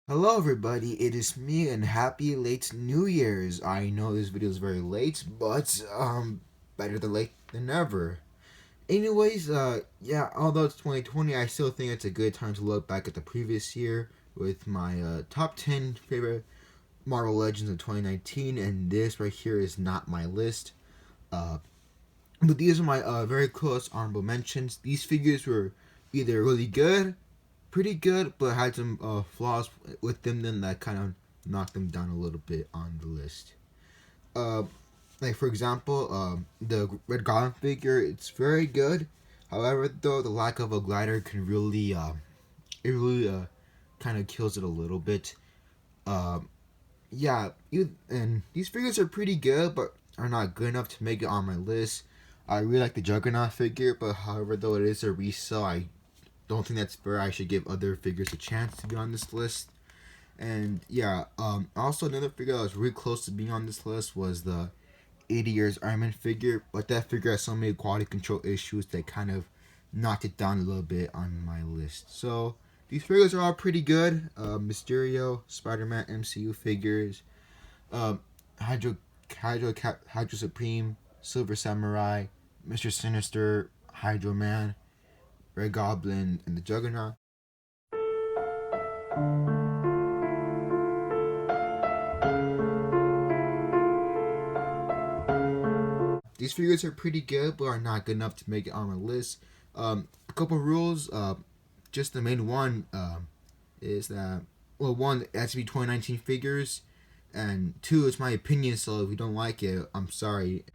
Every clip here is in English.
Hello everybody, it is me and happy late New Year's. I know this video is very late, but better than late than never. Anyways, yeah, although it's 2020, I still think it's a good time to look back at the previous year with my top 10 favorite Marvel Legends of 2019, and this right here is not my list. Uh, but these are my very close honorable mentions. These figures were either really good, pretty good, but had some flaws with them then that kind of knocked them down a little bit on the list. Uh, like for example, the Red Goblin figure, it's very good. However, though, the lack of a glider can really, it really kind of kills it a little bit. Um, yeah, and these figures are pretty good, but are not good enough to make it on my list. I really like the Juggernaut figure, but however, though it is a resale, I don't think that's fair. I should give other figures a chance to be on this list. And yeah, also another figure that was really close to being on this list was the 80 years Iron Man figure, but that figure has so many quality control issues that kind of knocked it down a little bit on my list. So these figures are all pretty good. Mysterio, Spider-Man, MCU figures, um, Hydro, Hydro Supreme, Silver Samurai, Mr. Sinister, Hydro Man, Red Goblin, and the Juggernaut. These figures are pretty good, but are not good enough to make it on my list. A couple rules. Just the main one is that, well, one, it has to be 2019 figures, and two, it's my opinion, so if you don't like it, I'm sorry.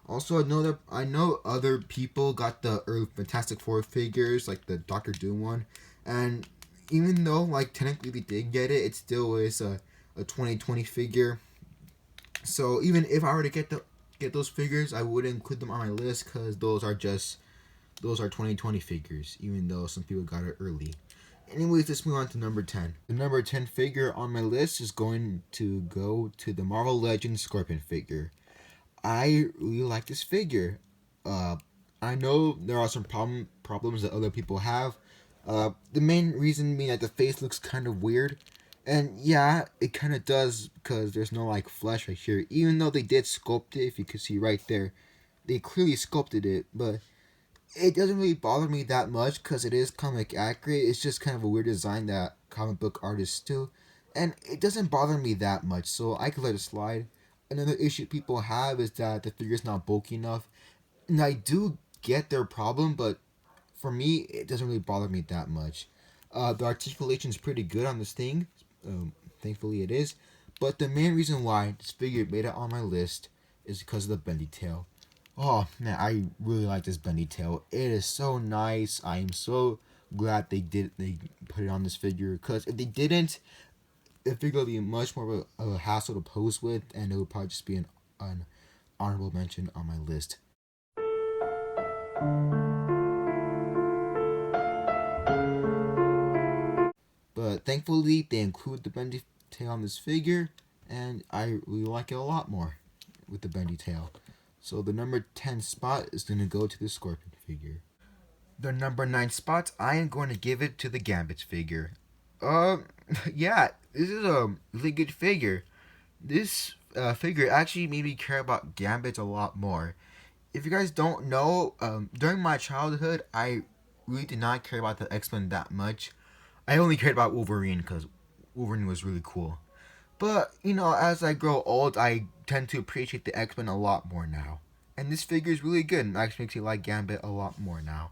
Also, I know other people got the early Fantastic Four figures, like the Doctor Doom one, and even though like technically they did get it, it still is a 2020 figure. So even if I were to get those figures, I wouldn't include them on my list because those are 2020 figures, even though some people got it early. Anyways, let's move on to number 10. The number 10 figure on my list is going to go to the Marvel Legends Scorpion figure. I really like this figure. Uh, I know there are some problems that other people have. The main reason being that the face looks kind of weird. And yeah, it kind of does because there's no like flesh right here. Even though they did sculpt it, if you could see right there, they clearly sculpted it. But it doesn't really bother me that much because it is comic accurate. It's just kind of a weird design that comic book artists do. And it doesn't bother me that much, so I could let it slide. Another issue people have is that the figure's not bulky enough. And I do get their problem, but for me, it doesn't really bother me that much. The articulation is pretty good on this thing. Thankfully, it is. But the main reason why this figure made it on my list is because of the bendy tail. Oh man, I really like this bendy tail. It is so nice. I am so glad they put it on this figure because if they didn't, the figure would be much more of a hassle to pose with, and it would probably just be an honorable mention on my list. But thankfully, they include the bendy tail on this figure, and I really like it a lot more with the bendy tail. So the number 10 spot is going to go to the Scorpion figure. The number 9 spot, I am going to give it to the Gambit figure. Yeah, this is a really good figure. This figure actually made me care about Gambit a lot more. If you guys don't know, during my childhood, I really did not care about the X-Men that much. I only cared about Wolverine because Wolverine was really cool. But, you know, as I grow old, I tend to appreciate the X-Men a lot more now. And this figure is really good and actually makes me like Gambit a lot more now.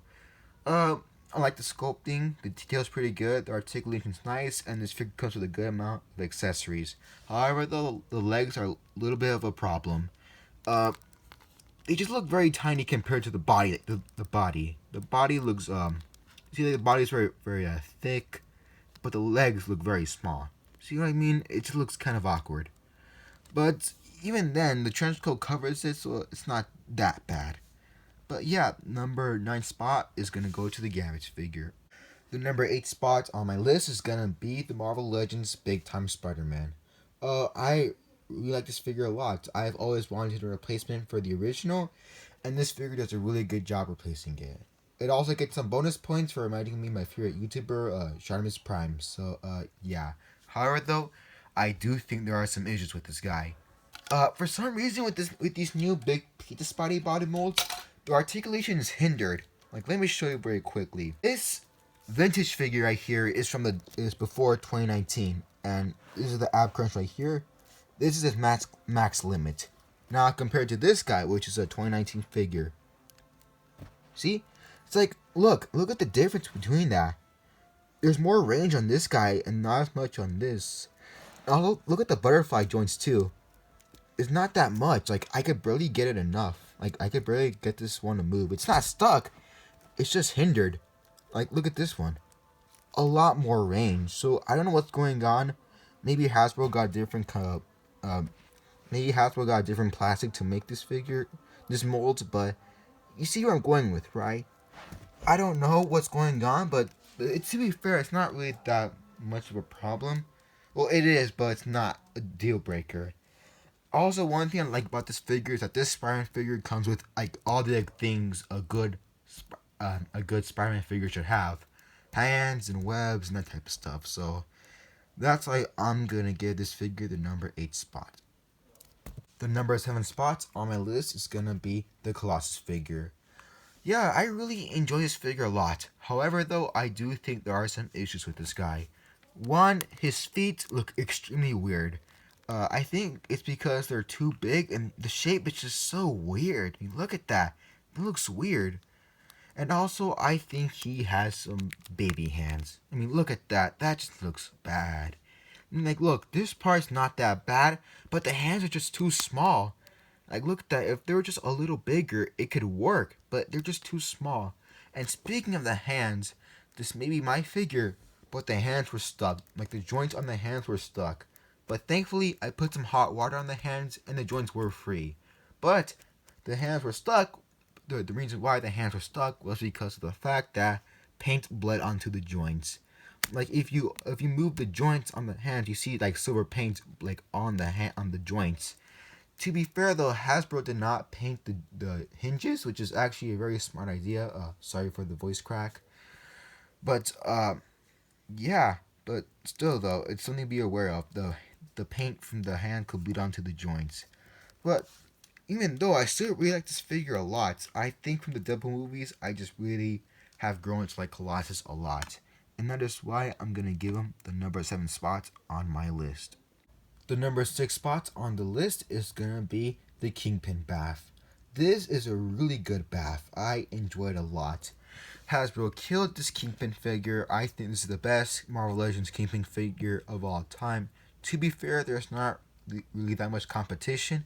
I like the sculpting. The detail's pretty good. The articulation's nice, and this figure comes with a good amount of accessories. However, the legs are a little bit of a problem. They just look very tiny compared to the body. The body looks see, the body is very thick, but the legs look very small. See what I mean? It just looks kind of awkward. But even then, the trench coat covers it, so it's not that bad. But yeah, number 9 spot is going to go to the Gambit figure. The number 8 spot on my list is going to be the Marvel Legends Big Time Spider-Man. I really like this figure a lot. I've always wanted a replacement for the original, and this figure does a really good job replacing it. it also gets some bonus points for reminding me my favorite YouTuber, Sharmus Prime. So, yeah. However, though, I do think there are some issues with this guy. For some reason, with these new big pizza spotty body molds, the articulation is hindered. Like, let me show you very quickly. This vintage figure right here is before 2019, and this is the ab crunch right here. This is his max limit. Now compared to this guy, which is a 2019 figure. See? It's like, look at the difference between that. There's more range on this guy and not as much on this. Now look at the butterfly joints too. It's not that much. Like, I could barely get it enough. Like, I could barely get this one to move. It's not stuck. It's just hindered. Like, look at this one. A lot more range. So, I don't know what's going on. Maybe Hasbro got different maybe Hasbro got different plastic to make this mold, but you see where I'm going with, right? I don't know what's going on, but to be fair, it's not really that much of a problem. Well, it is, but it's not a deal breaker. Also, one thing I like about this figure is that this Spider-Man figure comes with like all the things a good Spider-Man figure should have: hands and webs and that type of stuff. So that's why I'm gonna give this figure the number 8 spot. The number 7 spot on my list is gonna be the Colossus figure. Yeah, I really enjoy this figure a lot. However, though, I do think there are some issues with this guy. One, his feet look extremely weird. I think it's because they're too big and the shape is just so weird. I mean, look at that. It looks weird. And also, I think he has some baby hands. I mean, look at that. That just looks bad. I mean, like, look, this part's not that bad, but the hands are just too small. Like, look at that. If they were just a little bigger, it could work, but they're just too small. And speaking of the hands, this may be my figure, but the hands were stuck. Like, the joints on the hands were stuck. But thankfully, I put some hot water on the hands, and the joints were free. But the hands were stuck. The reason why the hands were stuck was because of the fact that paint bled onto the joints. Like, if you move the joints on the hands, you see like silver paint like on the joints. To be fair though, Hasbro did not paint the hinges, which is actually a very smart idea. Sorry for the voice crack. But yeah, but still though, it's something to be aware of. The paint from the hand could bleed onto the joints. But even though I still really like this figure a lot, I think from the Deadpool movies, I just really have grown to like Colossus a lot. And that is why I'm going to give him the number 7 spot on my list. The number 6 spot on the list is going to be the Kingpin bath. This is a really good bath. I enjoyed it a lot. Hasbro killed this Kingpin figure. I think this is the best Marvel Legends Kingpin figure of all time. To be fair, there's not really that much competition,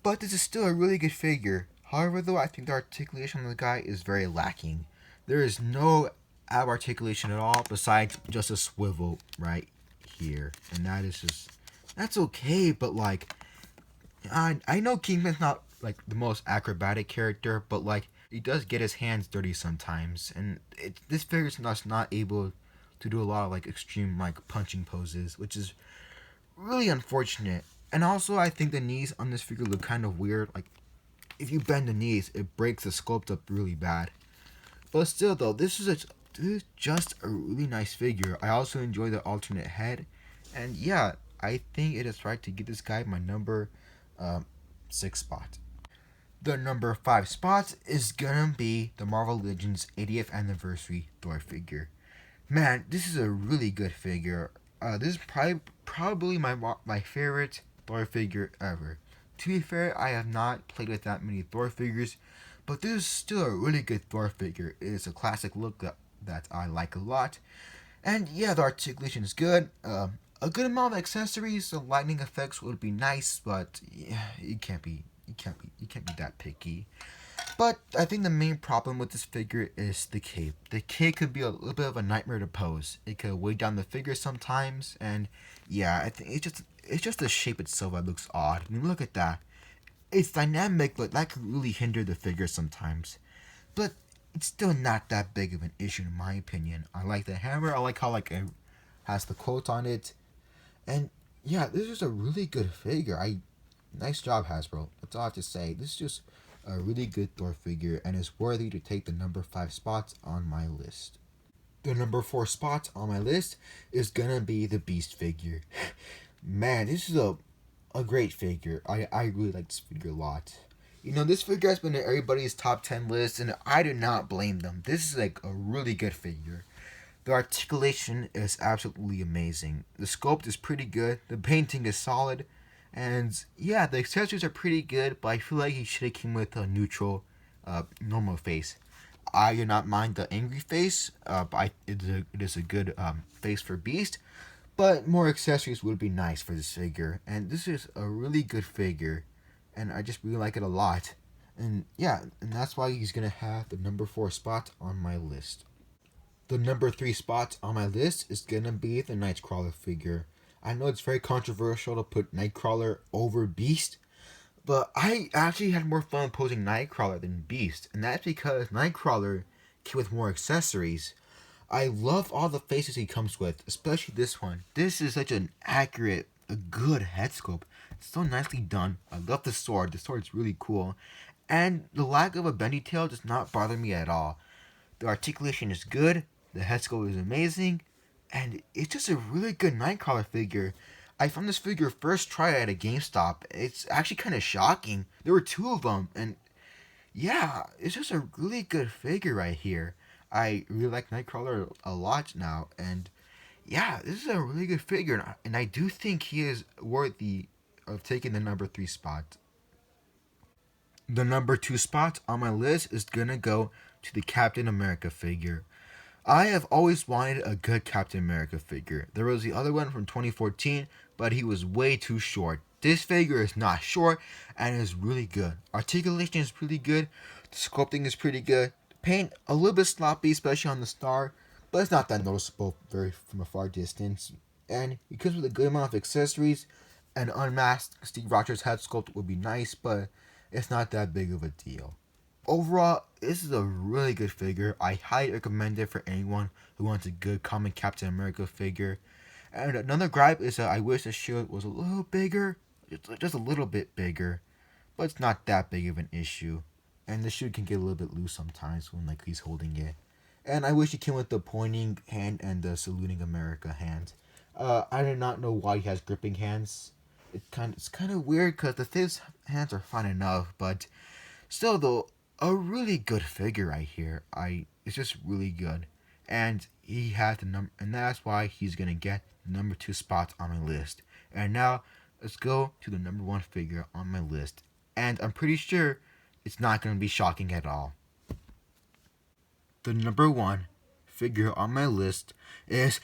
but this is still a really good figure. However, though, I think the articulation on the guy is very lacking. There is no ab articulation at all besides just a swivel right here, and that's okay. But like, I know Kingpin's not like the most acrobatic character, but like he does get his hands dirty sometimes, and this figure's not able to do a lot of like extreme like punching poses, which is really unfortunate. And also, I think the knees on this figure look kind of weird. Like, if you bend the knees, it breaks the sculpt up really bad. But still, though, this is just a really nice figure. I also enjoy the alternate head. And yeah, I think it is right to give this guy my number 6 spot. The number 5 spot is gonna be the Marvel Legends 80th Anniversary Dwarf figure. Man, this is a really good figure. This is probably my favorite Thor figure ever. To be fair, I have not played with that many Thor figures, but this is still a really good Thor figure. It is a classic look that I like a lot. And yeah, the articulation is good. A good amount of accessories, the lightning effects would be nice, but yeah, you can't be that picky. But I think the main problem with this figure is the cape. The cape could be a little bit of a nightmare to pose. It could weigh down the figure sometimes, and yeah, I think it's just the shape itself that looks odd. I mean, look at that. It's dynamic, but that could really hinder the figure sometimes. But it's still not that big of an issue in my opinion. I like the hammer. I like how like it has the quote on it, and yeah, this is a really good figure. Nice job, Hasbro. That's all I have to say. This is just a really good Thor figure and is worthy to take the number 5 spots on my list. The number 4 spot on my list is gonna be the Beast figure. Man, this is a great figure. I really like this figure a lot. You know, this figure has been in everybody's top 10 list, and I do not blame them. This is like a really good figure. The articulation is absolutely amazing. The sculpt is pretty good. The painting is solid. And yeah, the accessories are pretty good, but I feel like he should have came with a neutral, normal face. I do not mind the angry face, but it is a good face for Beast. But more accessories would be nice for this figure. And this is a really good figure. And I just really like it a lot. And yeah, and that's why he's going to have the number 4 spot on my list. The number 3 spot on my list is going to be the Nightcrawler figure. I know it's very controversial to put Nightcrawler over Beast, but I actually had more fun posing Nightcrawler than Beast, and that's because Nightcrawler came with more accessories. I love all the faces he comes with, especially this one. This is such an accurate, a good head sculpt. It's so nicely done. I love the sword. The sword's really cool. And the lack of a bendy tail does not bother me at all. The articulation is good. The head sculpt is amazing. And it's just a really good Nightcrawler figure. I found this figure first try at a GameStop. It's actually kind of shocking. There were 2 of them. And yeah, it's just a really good figure right here. I really like Nightcrawler a lot now. And yeah, this is a really good figure. And I do think he is worthy of taking the number 3 spot. The number 2 spot on my list is going to go to the Captain America figure. I have always wanted a good Captain America figure. There was the other one from 2014, but he was way too short. This figure is not short and is really good. Articulation is pretty good. The sculpting is pretty good. The paint, a little bit sloppy, especially on the star, but it's not that noticeable from a far distance. And he comes with a good amount of accessories. An unmasked Steve Rogers head sculpt would be nice, but it's not that big of a deal. Overall, this is a really good figure. I highly recommend it for anyone who wants a good common Captain America figure. And another gripe is that I wish the shield was a little bigger, just a little bit bigger, but it's not that big of an issue. And the shield can get a little bit loose sometimes when he's holding it. And I wish it came with the pointing hand and the saluting America hand. I did not know why he has gripping hands. It's kind of weird because the Thibs hands are fine enough, but still though, a really good figure right here. It's just really good, and he has the number, and that's why he's gonna get the number 2 spot on my list. And now let's go to the number 1 figure on my list, and I'm pretty sure it's not gonna be shocking at all. The number 1 figure on my list is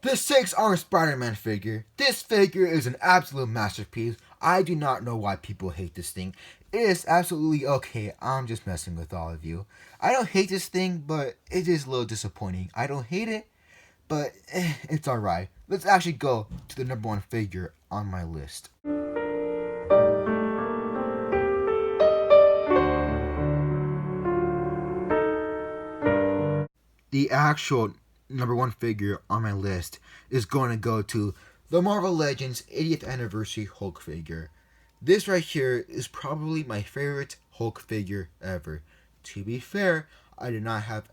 the 6-armed Spider-Man figure. This figure is an absolute masterpiece. I do not know why people hate this thing. It is absolutely okay. I'm just messing with all of you. I don't hate this thing, but it is a little disappointing. I don't hate it, but it's alright. Let's actually go to the number 1 figure on my list. The actual number 1 figure on my list is going to go to the Marvel Legends 80th Anniversary Hulk figure. This right here is probably my favorite Hulk figure ever. To be fair, I do not have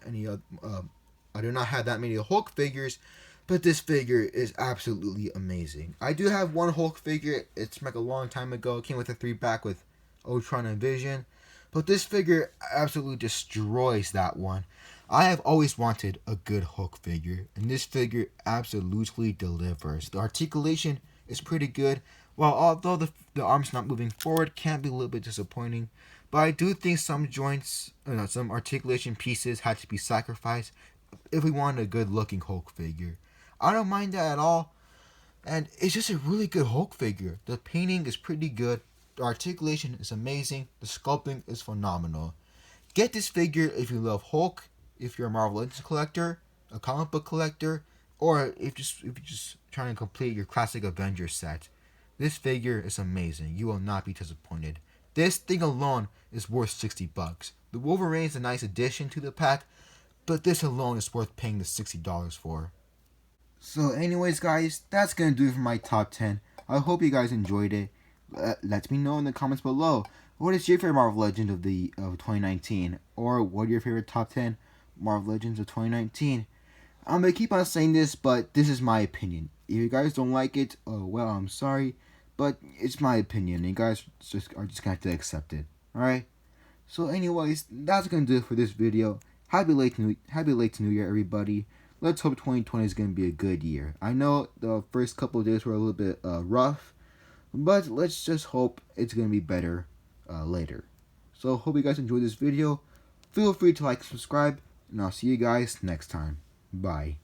that many Hulk figures, but this figure is absolutely amazing. I do have one Hulk figure. It's from a long time ago. It came with a 3-pack with Ultron and Vision, but this figure absolutely destroys that one. I have always wanted a good Hulk figure, and this figure absolutely delivers. The articulation is pretty good, while although the arm's not moving forward, can be a little bit disappointing. But I do think some joints, some articulation pieces had to be sacrificed if we wanted a good looking Hulk figure. I don't mind that at all, and it's just a really good Hulk figure. The painting is pretty good, the articulation is amazing, the sculpting is phenomenal. Get this figure if you love Hulk, if you're a Marvel Legends collector, a comic book collector, or if you're just trying to complete your classic Avengers set. This figure is amazing. You will not be disappointed. This thing alone is worth $60. The Wolverine is a nice addition to the pack, but this alone is worth paying the $60 for. So anyways guys, that's going to do it for my top 10. I hope you guys enjoyed it. Let me know in the comments below. What is your favorite Marvel Legend of 2019? Or what are your favorite top 10 Marvel Legends of 2019? I'm gonna keep on saying this, but this is my opinion. If you guys don't like it, oh well, I'm sorry, but it's my opinion. And you guys are just gonna have to accept it. All right. So, anyways, that's gonna do it for this video. Happy late New Year, everybody. Let's hope 2020 is gonna be a good year. I know the first couple of days were a little bit rough, but let's just hope it's gonna be better later. So, hope you guys enjoyed this video. Feel free to like and subscribe, and I'll see you guys next time. Bye.